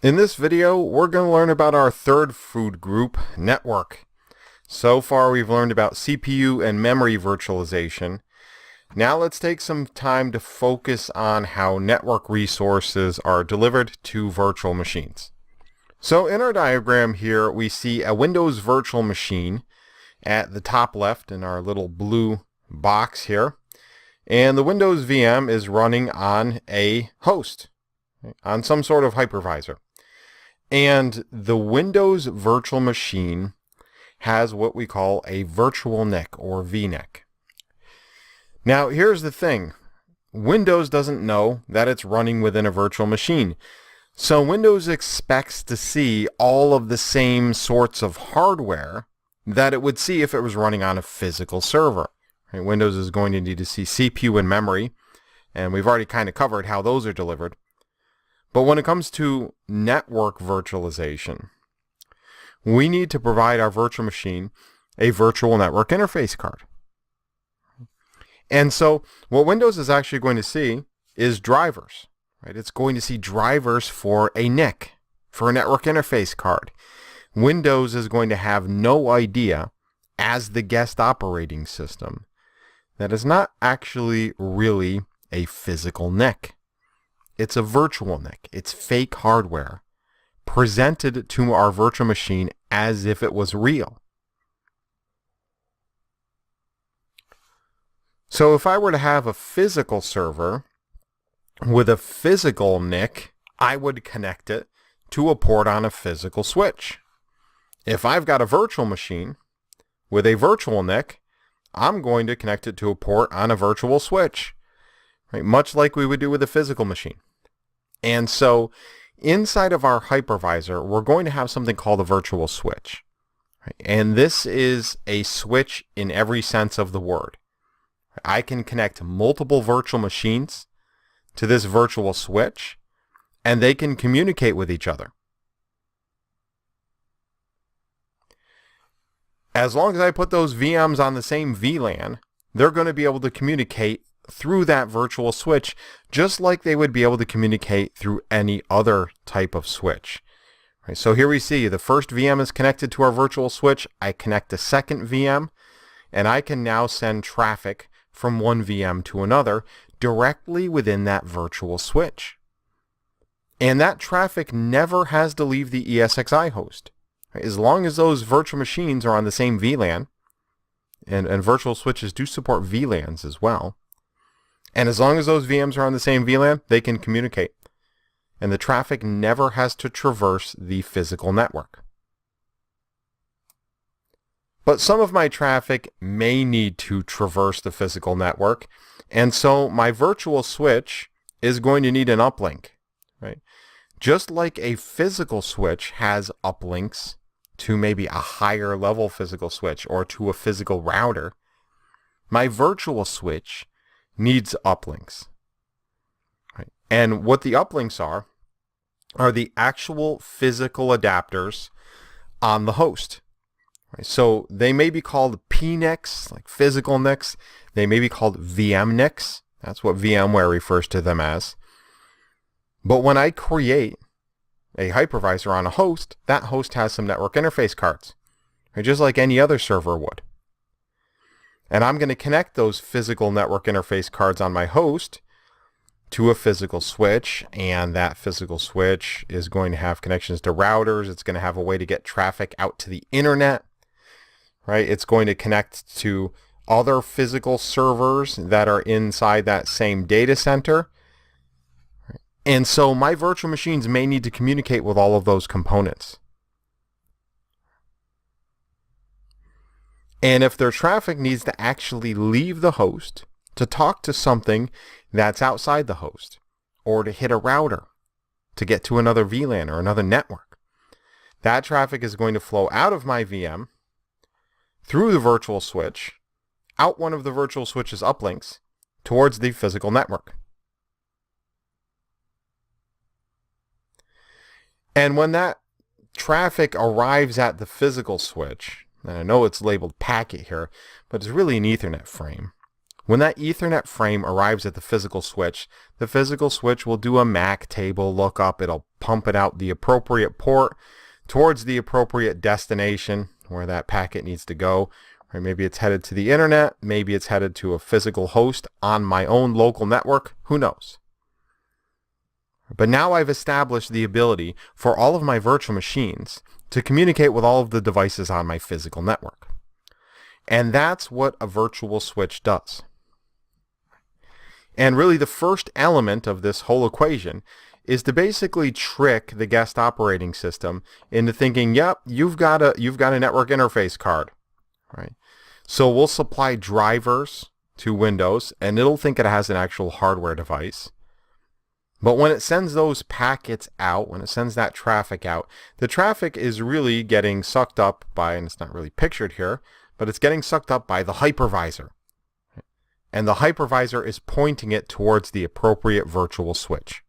In this video, we're going to learn about our third food group, network. So far, we've learned about CPU and memory virtualization. Now let's take some time to focus on how network resources are delivered to virtual machines. So in our diagram here, we see a Windows virtual machine at the top left in our little blue box here. And the Windows VM is running on a host, on some sort of hypervisor. And the Windows virtual machine has what we call a virtual NIC or VNIC. Now here's the thing. Windows doesn't know that it's running within a virtual machine. So Windows expects to see all of the same sorts of hardware that it would see if it was running on a physical server. Right? Windows is going to need to see CPU and memory, and we've already kind of covered how those are delivered. But when it comes to network virtualization, we need to provide our virtual machine a virtual network interface card. And so what Windows is actually going to see is drivers. Right? It's going to see drivers for a NIC, for a network interface card. Windows is going to have no idea, as the guest operating system, that is not actually really a physical NIC. It's a virtual NIC. It's fake hardware presented to our virtual machine as if it was real. So if I were to have a physical server with a physical NIC, I would connect it to a port on a physical switch. If I've got a virtual machine with a virtual NIC, I'm going to connect it to a port on a virtual switch, right? Much like we would do with a physical machine. And so inside of our hypervisor, we're going to have something called a virtual switch. Right? And this is a switch in every sense of the word. I can connect multiple virtual machines to this virtual switch, and they can communicate with each other. As long as I put those VMs on the same VLAN, they're going to be able to communicate through that virtual switch, just like they would be able to communicate through any other type of switch. Right, so here we see the first VM is connected to our virtual switch. I connect a second VM, and I can now send traffic from one VM to another directly within that virtual switch. And that traffic never has to leave the ESXi host. Right, as long as those virtual machines are on the same VLAN, and virtual switches do support VLANs as well, and as long as those VMs are on the same VLAN, they can communicate. And the traffic never has to traverse the physical network. But some of my traffic may need to traverse the physical network. And so my virtual switch is going to need an uplink. Right? Just like a physical switch has uplinks to maybe a higher level physical switch or to a physical router, my virtual switch needs uplinks. Right? And what the uplinks are the actual physical adapters on the host. Right? So they may be called PNICs, like physical NICs. They may be called VM NICs. That's what VMware refers to them as. But when I create a hypervisor on a host, that host has some network interface cards, right? Just like any other server would. And I'm going to connect those physical network interface cards on my host to a physical switch, and that physical switch is going to have connections to routers. It's going to have a way to get traffic out to the internet, right? It's going to connect to other physical servers that are inside that same data center. And so my virtual machines may need to communicate with all of those components. And if their traffic needs to actually leave the host to talk to something that's outside the host, or to hit a router to get to another VLAN or another network, that traffic is going to flow out of my VM, through the virtual switch, out one of the virtual switch's uplinks, towards the physical network. And when that traffic arrives at the physical switch, and I know it's labeled packet here, but it's really an Ethernet frame. When that Ethernet frame arrives at the physical switch will do a MAC table lookup. It'll pump it out the appropriate port towards the appropriate destination where that packet needs to go. Or maybe it's headed to the internet, maybe it's headed to a physical host on my own local network, who knows? But now I've established the ability for all of my virtual machines to communicate with all of the devices on my physical network. And that's what a virtual switch does. And really the first element of this whole equation is to basically trick the guest operating system into thinking, yep, you've got a network interface card, right? So we'll supply drivers to Windows, and it'll think it has an actual hardware device. But when it sends those packets out, when it sends that traffic out, the traffic is really getting sucked up by, and it's not really pictured here, but it's getting sucked up by the hypervisor. And the hypervisor is pointing it towards the appropriate virtual switch.